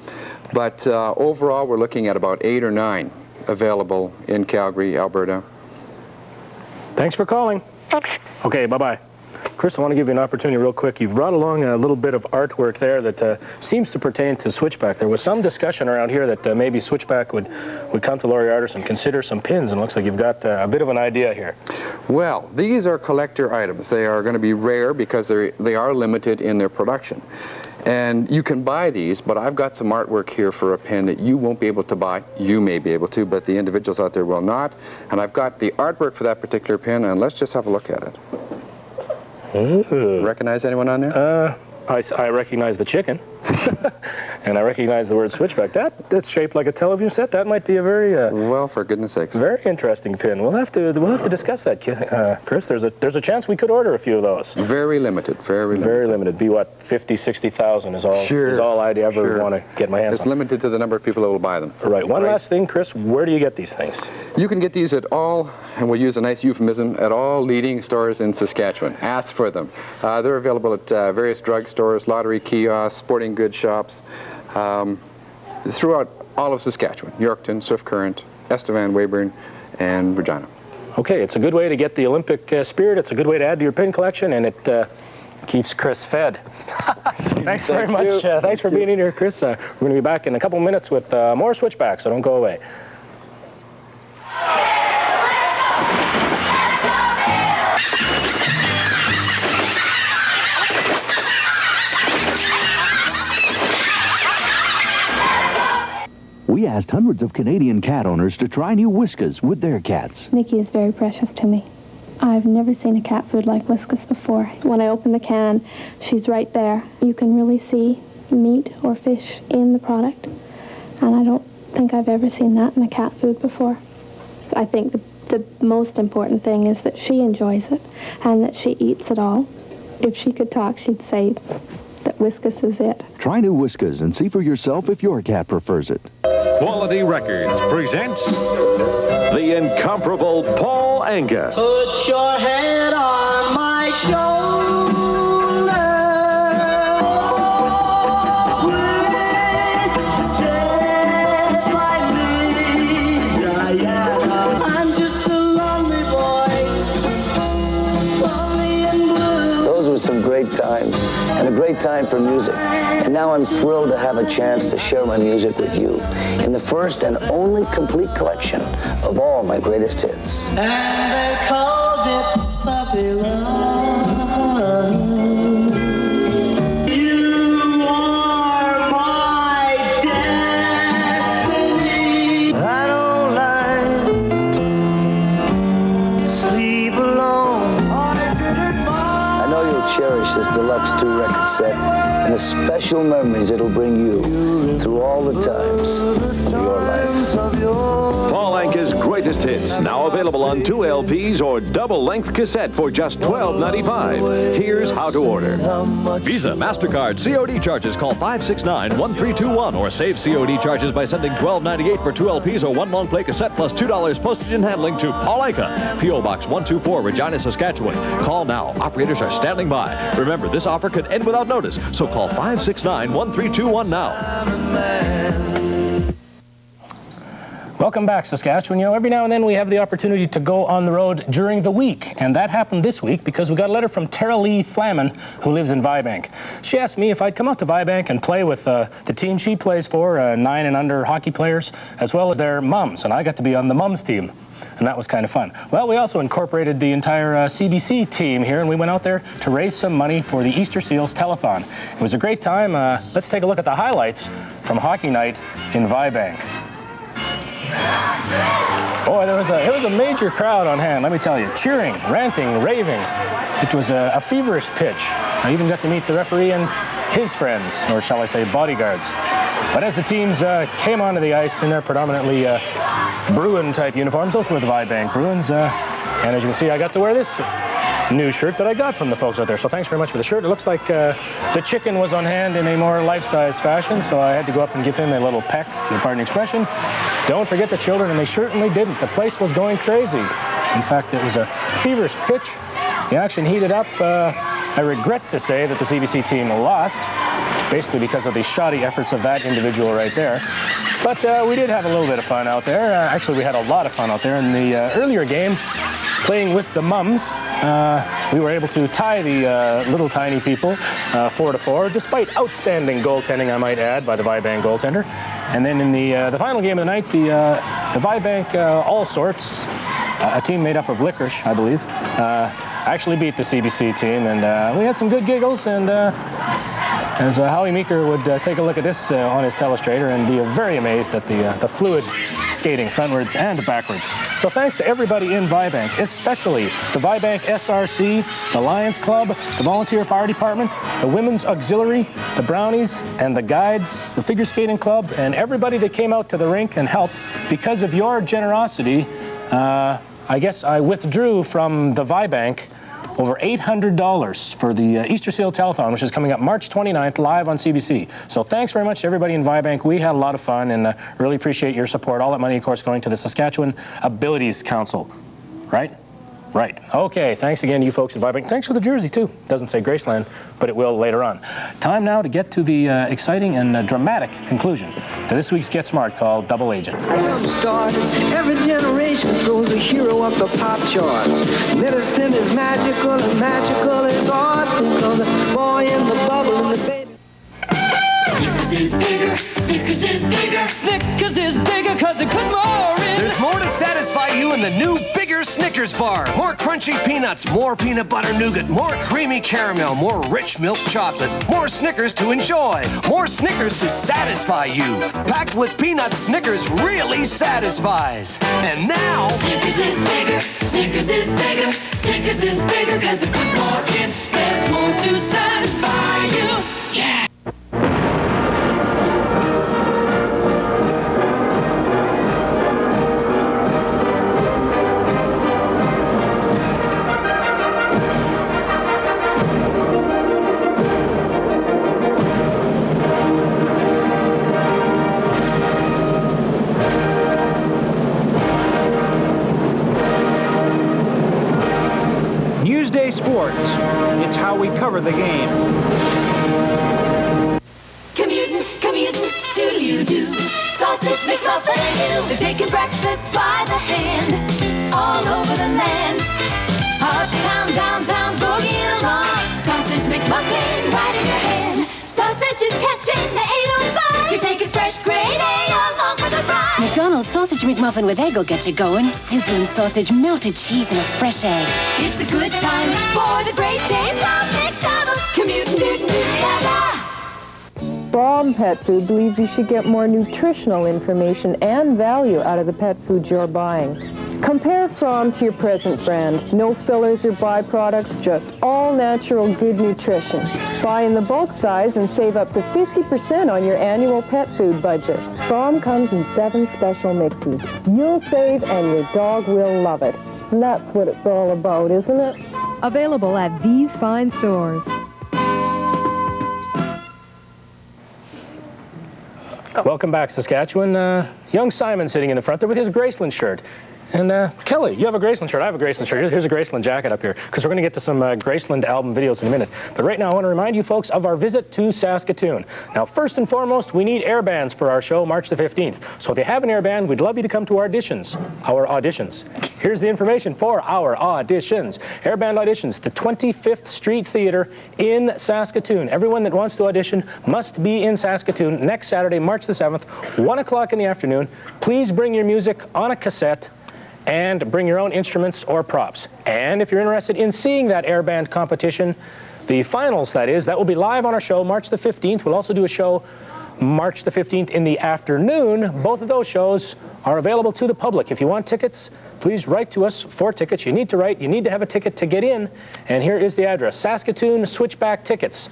[SPEAKER 15] but overall, we're looking at about 8 or 9 available in Calgary, Alberta.
[SPEAKER 5] Thanks for calling.
[SPEAKER 19] Thanks.
[SPEAKER 5] Okay, bye-bye. Chris, I want to give you an opportunity real quick. You've brought along a little bit of artwork there that seems to pertain to Switchback. There was some discussion around here that maybe Switchback would come to Laurie Artist and consider some pins, and it looks like you've got a bit of an idea here.
[SPEAKER 15] Well, these are collector items. They are going to be rare because they are limited in their production. And you can buy these, but I've got some artwork here for a pin that you won't be able to buy. You may be able to, but the individuals out there will not. And I've got the artwork for that particular pin, and let's just have a look at it.
[SPEAKER 5] Ooh.
[SPEAKER 15] Recognize anyone on there?
[SPEAKER 5] I recognize the chicken, and I recognize the word Switchback. That's shaped like a television set. That might be a very
[SPEAKER 15] well, for goodness sakes,
[SPEAKER 5] very interesting pin. We'll have to discuss that, Chris. There's a chance we could order a few of those.
[SPEAKER 15] Very limited, very limited.
[SPEAKER 5] Be what, 50, 60,000 is all I'd ever want to get my hands on.
[SPEAKER 15] It's limited to the number of people that will buy them.
[SPEAKER 5] Right. One last thing, Chris. Where do you get these things?
[SPEAKER 15] You can get these at all, and we'll use a nice euphemism, at all leading stores in Saskatchewan. Ask for them. They're available at various drugstores, lottery kiosks, sporting goods shops, throughout all of Saskatchewan, Yorkton, Swift Current, Estevan, Weyburn, and Regina.
[SPEAKER 5] Okay, it's a good way to get the Olympic spirit. It's a good way to add to your pin collection, and it keeps Chris fed. Thanks very much. Thanks for being in here, Chris. We're going to be back in a couple minutes with more Switchback, so don't go away.
[SPEAKER 10] We asked hundreds of Canadian cat owners to try new Whiskas with their cats.
[SPEAKER 20] Nikki is very precious to me. I've never seen a cat food like Whiskas before. When I open the can, she's right there. You can really see meat or fish in the product. And I don't think I've ever seen that in a cat food before. I think the most important thing is that she enjoys it and that she eats it all. If she could talk, she'd say that Whiskas is it.
[SPEAKER 10] Try new Whiskas and see for yourself if your cat prefers it.
[SPEAKER 1] Quality Records presents the incomparable Paul Anka.
[SPEAKER 8] Put your head on my shoulder. Please stay by me, Diana. I'm just a lonely boy, lonely and blue.
[SPEAKER 21] Those were some great times, and a great time for music. And now I'm thrilled to have a chance to share my music with you in the first and only complete collection of all my greatest hits.
[SPEAKER 8] And they called it puppy love. You are my destiny.
[SPEAKER 21] this deluxe 2-record set and the special memories it'll bring you through all the times of your life.
[SPEAKER 2] Paul Anka's Greatest Hits, now available on 2 LPs or double-length cassette for just $12.95. Here's how to order.
[SPEAKER 22] Visa, MasterCard, COD charges. Call 569-1321 or save COD charges by sending $12.98 for 2 LPs or 1 long play cassette plus $2 postage and handling to Paul Anka, P.O. Box 124, Regina, Saskatchewan. Call now. Operators are standing by. Remember, this offer could end without notice, so call 569-1321 now.
[SPEAKER 5] Welcome back, Saskatchewan. You know, every now and then we have the opportunity to go on the road during the week, and that happened this week because we got a letter from Tara Lee Flaman, who lives in Vibank. She asked me if I'd come out to Vibank and play with the team she plays for, 9 and under hockey players, as well as their mums, and I got to be on the mums team. And that was kind of fun. Well, we also incorporated the entire CBC team here, and we went out there to raise some money for the Easter Seals Telethon. It was a great time. Let's take a look at the highlights from Hockey Night in Vibank. Boy, there was a major crowd on hand, let me tell you. Cheering, ranting, raving. It was a feverish pitch. I even got to meet the referee and his friends, or shall I say bodyguards. But as the teams came onto the ice in their predominantly Bruin-type uniforms, those were the Vibank Bruins, and as you can see, I got to wear this new shirt that I got from the folks out there. So thanks very much for the shirt. It looks like the chicken was on hand in a more life-size fashion, so I had to go up and give him a little peck, if you'll pardon the expression. Don't forget the children, and they certainly didn't. The place was going crazy. In fact, it was a feverish pitch. The action heated up. I regret to say that the CBC team lost, basically because of the shoddy efforts of that individual right there. But we did have a little bit of fun out there. Actually, we had a lot of fun out there. In the earlier game, playing with the mums, we were able to tie the little tiny people 4-4, despite outstanding goaltending, I might add, by the Vibank goaltender. And then in the final game of the night, the Vibank All Sorts, a team made up of licorice, I believe, actually beat the CBC team, and we had some good giggles, and as Howie Meeker would take a look at this on his telestrator and be very amazed at the fluid skating frontwards and backwards. So thanks to everybody in Vibank, especially the Vibank SRC, the Lions Club, the Volunteer Fire Department, the Women's Auxiliary, the Brownies, and the Guides, the Figure Skating Club, and everybody that came out to the rink and helped. Because of your generosity, I guess I withdrew from the Vibank over $800 for the Easter Seal Telethon, which is coming up March 29th, live on CBC. So thanks very much to everybody in Vibank. We had a lot of fun, and really appreciate your support. All that money, of course, going to the Saskatchewan Abilities Council. Right? Right. Okay, thanks again to you folks in Vibank. Thanks for the jersey, too. Doesn't say Graceland, but it will later on. Time now to get to the exciting and dramatic conclusion to this week's Get Smart called Double Agent.
[SPEAKER 23] Starters, every generation throws a hero up the pop charts. Medicine is magical, and magical is art. Think of the boy in the bubble and the baby.
[SPEAKER 8] Snickers is bigger, Snickers is bigger, Snickers is bigger 'cause it put more in.
[SPEAKER 7] There's more to satisfy you in the new bigger Snickers bar. More crunchy peanuts, more peanut butter nougat, more creamy caramel, more rich milk chocolate, more Snickers to enjoy, more Snickers to satisfy you. Packed with peanuts, Snickers really satisfies. And now,
[SPEAKER 8] Snickers is bigger, Snickers is bigger, Snickers is bigger 'cause it put more in. There's more to satisfy you. Yeah!
[SPEAKER 3] Newsday Sports. It's how we cover the game.
[SPEAKER 8] Commuting, doodle-you-do. Sausage McMuffin and you. They're taking breakfast by the hand. All over the land. Uptown, downtown, boogieing along. Sausage McMuffin right in your hand. Sausage is catching the 805. You're taking fresh grade A along for the ride.
[SPEAKER 24] McDonald's Sausage McMuffin with egg will get you going. Sizzling sausage, melted cheese, and a fresh egg.
[SPEAKER 8] It's a good time for the great taste of McDonald's. Commuting, doodle-doo-yada.
[SPEAKER 4] From Pet Food believes you should get more nutritional information and value out of the pet foods you're buying. Compare From to your present brand. No fillers or byproducts, just all natural good nutrition. Buy in the bulk size and save up to 50% on your annual pet food budget. From comes in 7 special mixes. You'll save and your dog will love it. And that's what it's all about, isn't it?
[SPEAKER 6] Available at these fine stores.
[SPEAKER 5] Welcome back, Saskatchewan. Young Simon sitting in the front there with his Graceland shirt. And Kelly, you have a Graceland shirt. I have a Graceland shirt. Here's a Graceland jacket up here, because we're going to get to some Graceland album videos in a minute. But right now, I want to remind you folks of our visit to Saskatoon. Now, first and foremost, we need air bands for our show, March the 15th. So if you have an air band, we'd love you to come to our auditions. Here's the information for our auditions. Air band auditions, the 25th Street Theater in Saskatoon. Everyone that wants to audition must be in Saskatoon next Saturday, March the 7th, 1 o'clock in the afternoon. Please bring your music on a cassette and bring your own instruments or props. And if you're interested in seeing that air band competition, the finals, that is, that will be live on our show March the 15th. We'll also do a show March the 15th in the afternoon. Both of those shows are available to the public. If you want tickets, please write to us for tickets. You need to write, you need to have a ticket to get in. And here is the address, Saskatoon Switchback Tickets.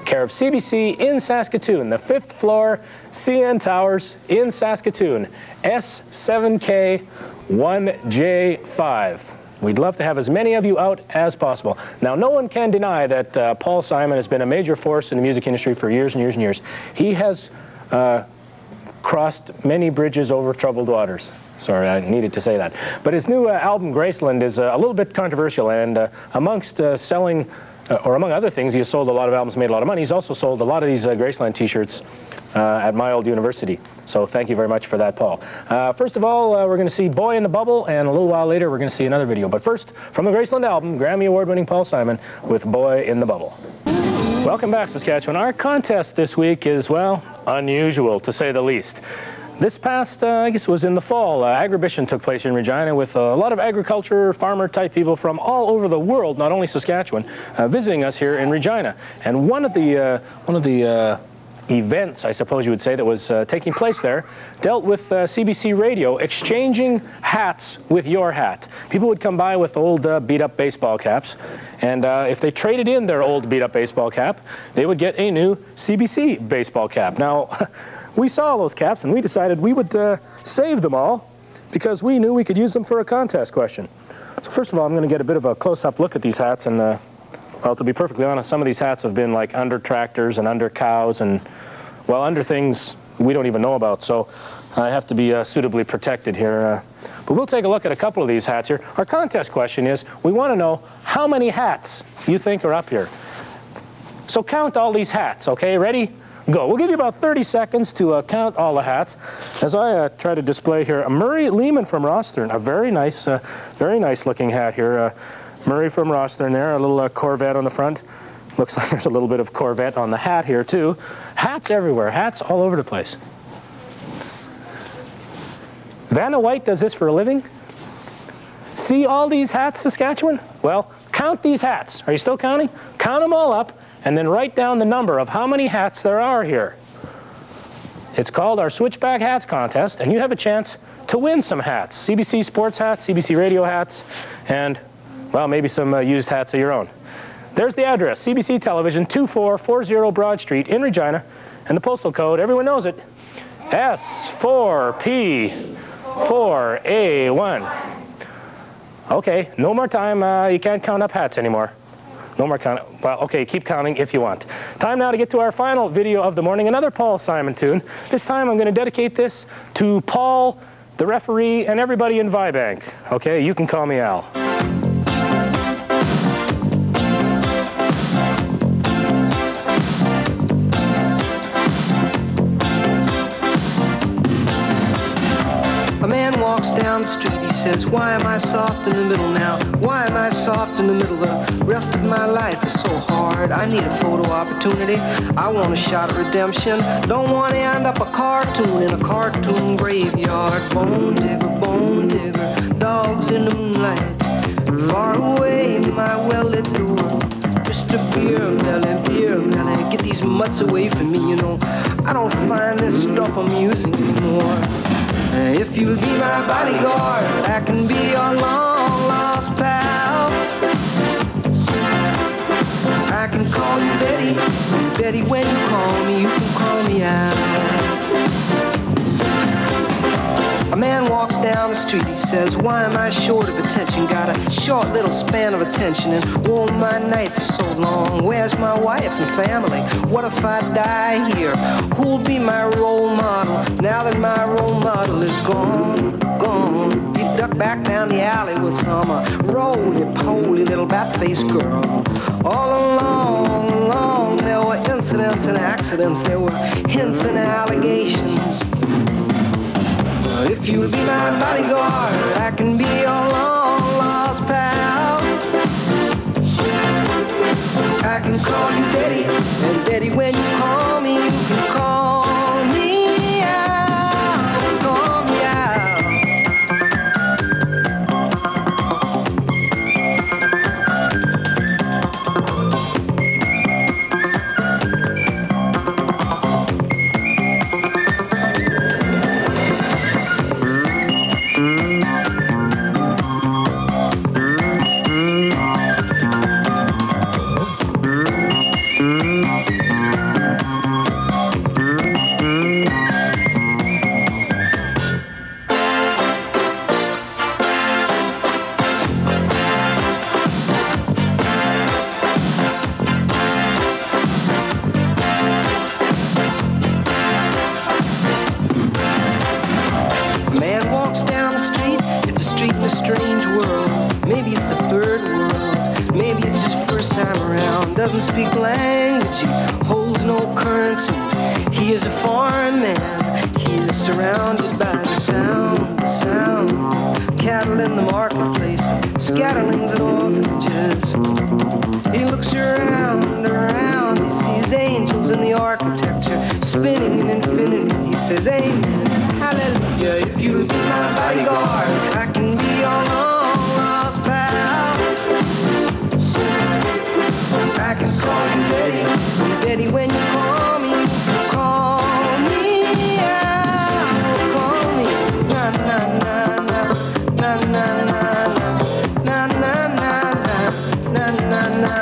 [SPEAKER 5] Care of CBC in Saskatoon, the 5th floor, CN Towers in Saskatoon, S7K1J5. We'd love to have as many of you out as possible. Now, no one can deny that Paul Simon has been a major force in the music industry for years and years and years. He has crossed many bridges over troubled waters. Sorry, I needed to say that. But his new album, Graceland, is a little bit controversial, and amongst selling or among other things, he has sold a lot of albums, made a lot of money. He's also sold a lot of these Graceland t-shirts at my old university. So thank you very much for that, Paul. First of all, we're going to see Boy in the Bubble, and a little while later, we're going to see another video. But first, from the Graceland album, Grammy Award-winning Paul Simon with Boy in the Bubble. Welcome back, Saskatchewan. Our contest this week is, well, unusual, to say the least. This past, I guess it was in the fall, Agribition took place in Regina with a lot of agriculture, farmer-type people from all over the world, not only Saskatchewan, visiting us here in Regina. And one of the events, I suppose you would say, that was taking place there dealt with CBC Radio exchanging hats with your hat. People would come by with old beat-up baseball caps, and if they traded in their old beat-up baseball cap, they would get a new CBC baseball cap. Now, we saw those caps, and we decided we would save them all because we knew we could use them for a contest question. So first of all, I'm going to get a bit of a close-up look at these hats, and well, to be perfectly honest, some of these hats have been like under tractors and under cows and, well, under things we don't even know about. So I have to be suitably protected here. But we'll take a look at a couple of these hats here. Our contest question is, we want to know how many hats you think are up here. So count all these hats, okay? Ready? Go. We'll give you about 30 seconds to count all the hats. As I try to display here, Murray Lehman from Rosthern, a very nice looking hat here. Murray from Rosthern there, a little Corvette on the front. Looks like there's a little bit of Corvette on the hat here too. Hats everywhere, hats all over the place. Vanna White does this for a living. See all these hats, Saskatchewan? Well, count these hats. Are you still counting? Count them all up, and then write down the number of how many hats there are here. It's called our Switchback Hats Contest, and you have a chance to win some hats. CBC Sports hats, CBC Radio hats, and, well, maybe some used hats of your own. There's the address, CBC Television, 2440 Broad Street in Regina, and the postal code, everyone knows it, S4P4A1. Okay, no more time. You can't count up hats anymore. No more count. Well, okay, keep counting if you want. Time now to get to our final video of the morning, another Paul Simon tune. This time I'm going to dedicate this to Paul, the referee, and everybody in Vibank. Okay, you can call me Al.
[SPEAKER 23] A man walks down the street, he says, why am I soft in the middle now? Why am I soft in the middle? The rest of my life is so hard. I need a photo opportunity. I want a shot at redemption. Don't want to end up a cartoon in a cartoon graveyard. Bone digger, dogs in the moonlight. Far away, my well-lit door. Just Mr. Beer Melly, get these mutts away from me, you know. I don't find this stuff amusing anymore. If you'll be my bodyguard, I can be your long lost pal. I can call you Betty, and Betty, when you call me, you can call me out. A man walks down the street, he says, why am I short of attention? Got a short little span of attention, and oh, my nights are so long. Where's my wife and family? What if I die here? Who'll be my role model now that my role model is gone? He ducked back down the alley with some roly-poly little bat-faced girl. All along, there were incidents and accidents, there were hints and allegations. If you'll be my bodyguard, I can be your long-lost pal. I can call you Betty, and Betty, when you call me, you can call me out, call me out. Doesn't speak language, he holds no currency. He is a foreign man, he is surrounded by the sound. Cattle in the marketplace, scatterlings and orphanages. He looks around, he sees angels in the architecture, spinning in infinity. He says, amen, hallelujah. If you'll be my bodyguard, I can be your long lost pal. I can call you Betty, and Betty, when you call me, you call me out, call me na na na na na na na na na na na na na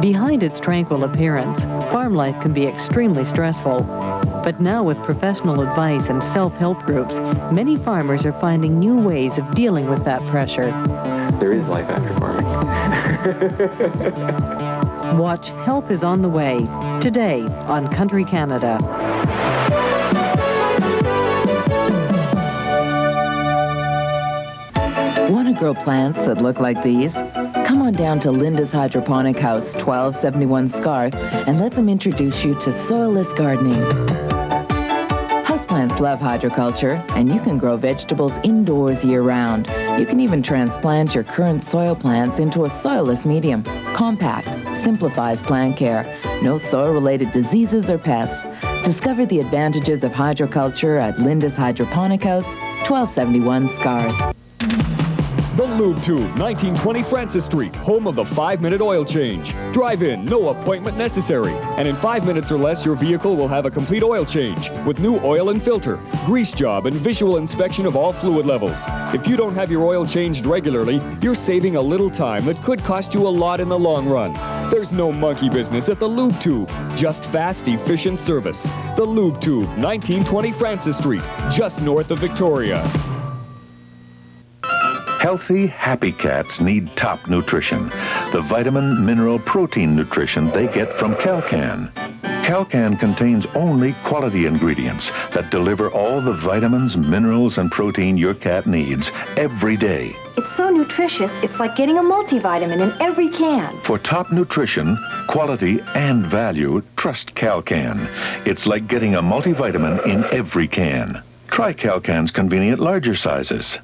[SPEAKER 9] Behind its tranquil appearance, farm life can be extremely stressful. But now with professional advice and self-help groups, many farmers are finding new ways of dealing with that pressure.
[SPEAKER 11] There is life after farming.
[SPEAKER 9] Watch Help is on the Way, today on Country Canada.
[SPEAKER 12] Want to grow plants that look like these? Come on down to Linda's Hydroponic House, 1271 Scarth, and let them introduce you to soilless gardening. Houseplants love hydroculture, and you can grow vegetables indoors year-round. You can even transplant your current soil plants into a soilless medium. Compact, simplifies plant care. No soil-related diseases or pests. Discover the advantages of hydroculture at Linda's Hydroponic House, 1271 Scarth.
[SPEAKER 22] The
[SPEAKER 13] Lube Tube, 1920 Francis Street, home of the 5-minute oil change. Drive in, no appointment necessary. And in 5 minutes or less, your vehicle will have a complete oil change with new oil and filter, grease job, and visual inspection of all fluid levels. If you don't have your oil changed regularly, you're saving a little time that could cost you a lot in the long run. There's no monkey business at the Lube Tube, just fast, efficient service. The Lube Tube, 1920 Francis Street, just north of Victoria.
[SPEAKER 14] Healthy, happy cats need top nutrition. The vitamin, mineral, protein nutrition they get from Calcan. Calcan contains only quality ingredients that deliver all the vitamins, minerals, and protein your cat needs every day.
[SPEAKER 16] It's so nutritious, it's like getting a multivitamin in every can.
[SPEAKER 14] For top nutrition, quality, and value, trust Calcan. It's like getting a multivitamin in every can. Try Calcan's convenient larger sizes.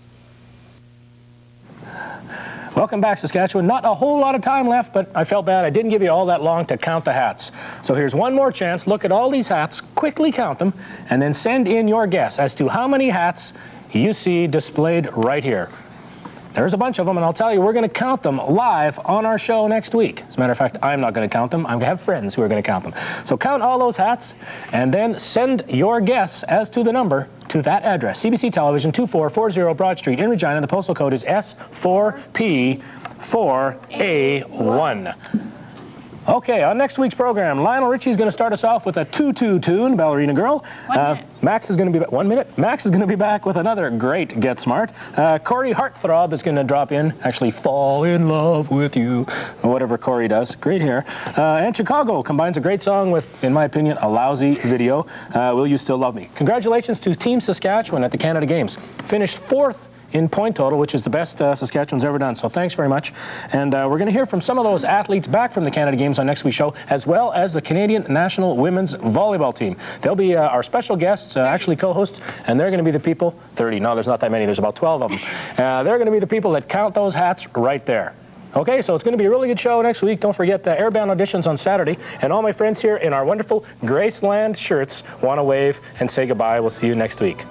[SPEAKER 5] Welcome back, Saskatchewan. Not a whole lot of time left, but I felt bad. I didn't give you all that long to count the hats. So here's one more chance. Look at all these hats, quickly count them, and then send in your guess as to how many hats you see displayed right here. There's a bunch of them, and I'll tell you, we're going to count them live on our show next week. As a matter of fact, I'm not going to count them. I have friends who are going to count them. So count all those hats, and then send your guess as to the number to that address. CBC Television, 2440 Broad Street in Regina. The postal code is S4P4A1. Okay, on next week's program, Lionel Richie is going to start us off with a tutu tune, Ballerina Girl. Max is going to be back. 1 minute. Max is going to be back with another great Get Smart. Corey Heartthrob is going to drop in, actually fall in love with you, or whatever Corey does. Great hair. And Chicago combines a great song with, in my opinion, a lousy video. Will You Still Love Me? Congratulations to Team Saskatchewan at the Canada Games. Finished 4th in point total, which is the best Saskatchewan's ever done. So thanks very much. And we're going to hear from some of those athletes back from the Canada Games on next week's show, as well as the Canadian national women's volleyball team. They'll be our special guests, actually co-hosts, and they're going to be the people, 30, no, there's not that many, there's about 12 of them. They're going to be the people that count those hats right there. Okay, so it's going to be a really good show next week. Don't forget the Airbound auditions on Saturday. And all my friends here in our wonderful Graceland shirts want to wave and say goodbye. We'll see you next week.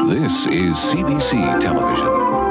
[SPEAKER 22] This is CBC Television.